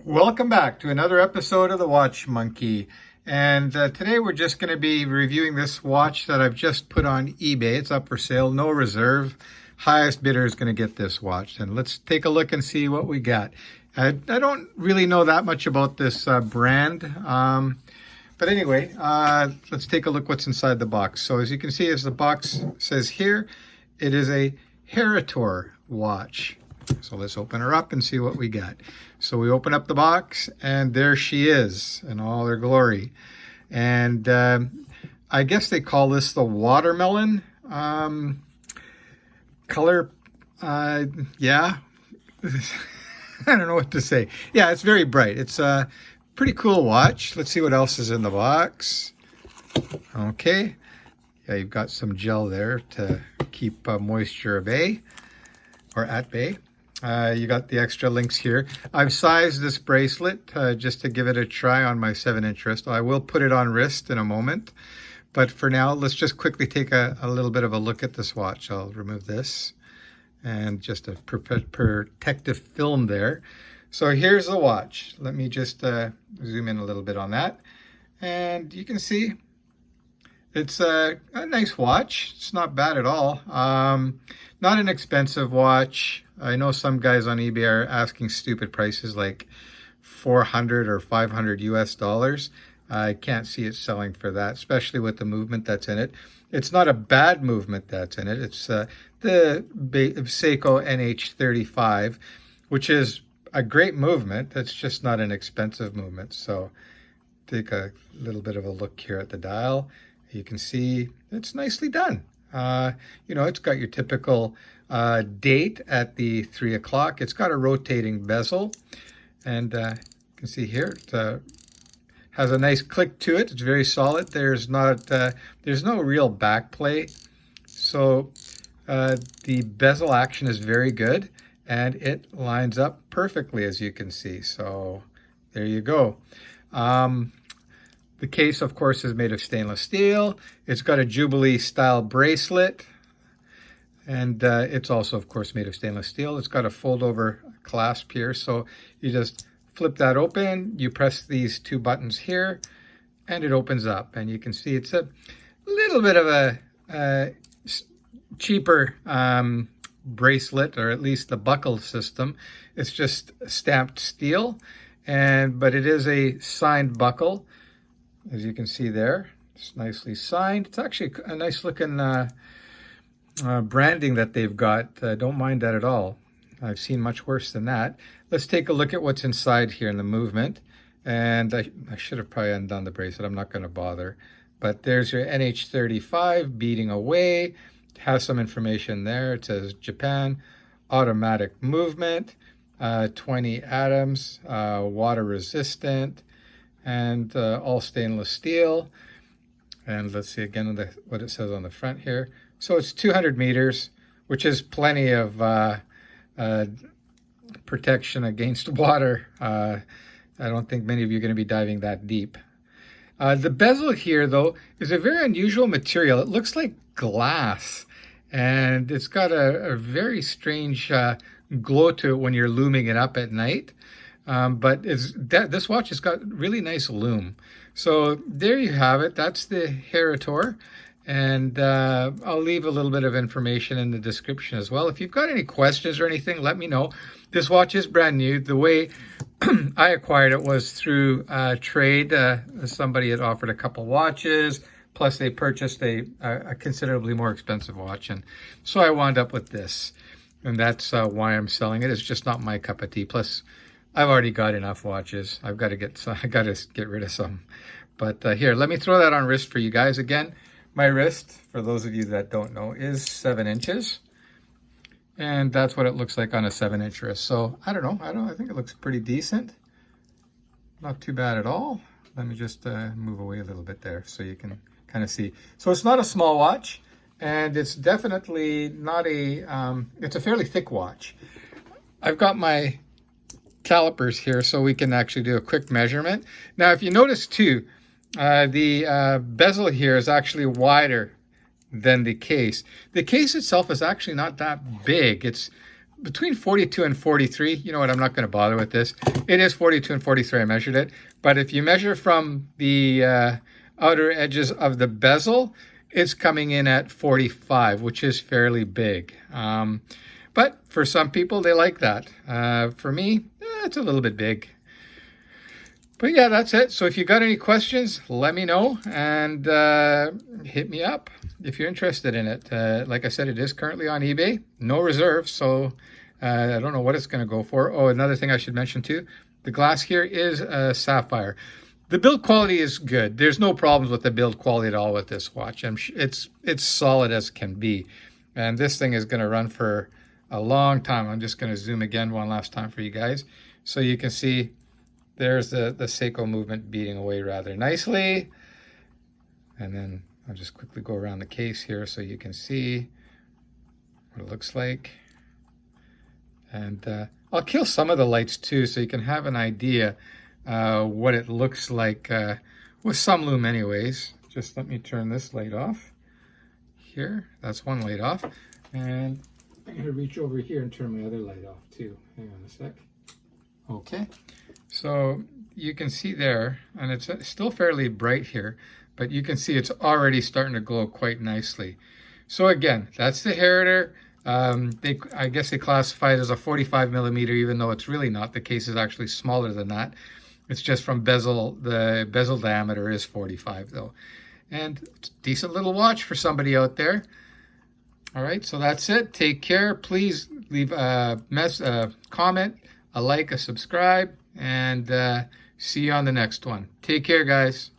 Welcome back to another episode of the Watch Monkey. And today we're just going to be reviewing this watch that I've just put on eBay. It's up for sale, no reserve. Highest bidder is going to get this watch. And let's take a look and see what we got. I don't really know that much about this brand. But anyway, let's take a look what's inside the box. So as you can see, as the box says here, it is a Heritor watch. So let's open her up and see what we got. So we open up the box and there she is in all her glory. And I guess they call this the watermelon color. Yeah, I don't know what to say. Yeah, it's very bright. It's a pretty cool watch. Let's see what else is in the box. Okay. Yeah, you've got some gel there to keep moisture at bay. You got the extra links here. I've sized this bracelet just to give it a try on my 7-inch wrist. I will put it on wrist in a moment. But for now, let's just quickly take a little bit of a look at this watch. I'll remove this and just a protective film there. So here's the watch. Let me just zoom in a little bit on that. And you can see it's a nice watch. It's not bad at all. Not an expensive watch. I know some guys on eBay are asking stupid prices like $400 or $500 US. I can't see it selling for that, especially with the movement that's in it. It's not a bad movement that's in it. It's the Seiko NH35, which is a great movement. That's just not an expensive movement. So take a little bit of a look here at the dial. You can see it's nicely done. It's got your typical date at the 3 o'clock. It's got a rotating bezel, and you can see here it has a nice click to it. It's very solid. There's no real back play, so the bezel action is very good, and it lines up perfectly, as you can see. So there you go. The case, of course, is made of stainless steel. It's got a Jubilee style bracelet. And it's also, of course, made of stainless steel. It's got a fold over clasp here. So you just flip that open. You press these two buttons here and it opens up. And you can see it's a little bit of a cheaper bracelet, or at least the buckle system. It's just stamped steel, but it is a signed buckle. As you can see there, it's nicely signed. It's actually a nice looking branding that they've got. Don't mind that at all. I've seen much worse than that. Let's take a look at what's inside here in the movement. And I should have probably undone the bracelet. I'm not going to bother. But there's your NH35 beating away. It has some information there. It says Japan, automatic movement, 20 atoms, water resistant, and all stainless steel. And let's see again what it says on the front here. So it's 200 meters, which is plenty of protection against water. I don't think many of you are going to be diving that deep. The bezel here, though, is a very unusual material. It looks like glass, and it's got a very strange glow to it when you're looming it up at night. But this watch has got really nice lume. So there you have it. That's the Heritor. And I'll leave a little bit of information in the description as well. If you've got any questions or anything, let me know. This watch is brand new. The way I acquired it was through trade. Somebody had offered a couple watches, plus they purchased a considerably more expensive watch. And so I wound up with this. And that's why I'm selling it. It's just not my cup of tea. Plus, I've already got enough watches. I got to get rid of some. But here, let me throw that on wrist for you guys. Again, my wrist, for those of you that don't know, is 7 inches. And that's what it looks like on a 7-inch wrist. So I don't know. I think it looks pretty decent. Not too bad at all. Let me just move away a little bit there so you can kind of see. So it's not a small watch, and it's definitely not it's a fairly thick watch. I've got my calipers here so we can actually do a quick measurement. Now, if you notice too, the bezel here is actually wider than the case. The case itself is actually not that big. It's between 42 and 43. You know what, I'm not going to bother with this. It is 42 and 43, I measured it. But if you measure from the outer edges of the bezel, it's coming in at 45, which is fairly big. But for some people, they like that. For me, it's a little bit big. But yeah, that's it. So if you got any questions, let me know and hit me up if you're interested in it. Like I said, it is currently on eBay. No reserve, so I don't know what it's going to go for. Oh, another thing I should mention too, the glass here is sapphire. The build quality is good. There's no problems with the build quality at all with this watch. It's solid as can be. And this thing is going to run for a long time. I'm just going to zoom again one last time for you guys. So you can see there's the seiko movement beating away rather nicely. And then I'll just quickly go around the case here so you can see what it looks like. And I'll kill some of the lights too so you can have an idea what it looks like with some lume anyways. Just let me turn this light off here. That's one light off. And I'm going to reach over here and turn my other light off too. Hang on a sec. Okay. So you can see there, and it's still fairly bright here, but you can see it's already starting to glow quite nicely. So again, that's the Heritor. I guess they classify it as a 45 millimeter, even though it's really not. The case is actually smaller than that. It's just from bezel. The bezel diameter is 45 though. And it's a decent little watch for somebody out there. All right, so that's it. Take care. Please leave a comment, a like, a subscribe, and see you on the next one. Take care, guys.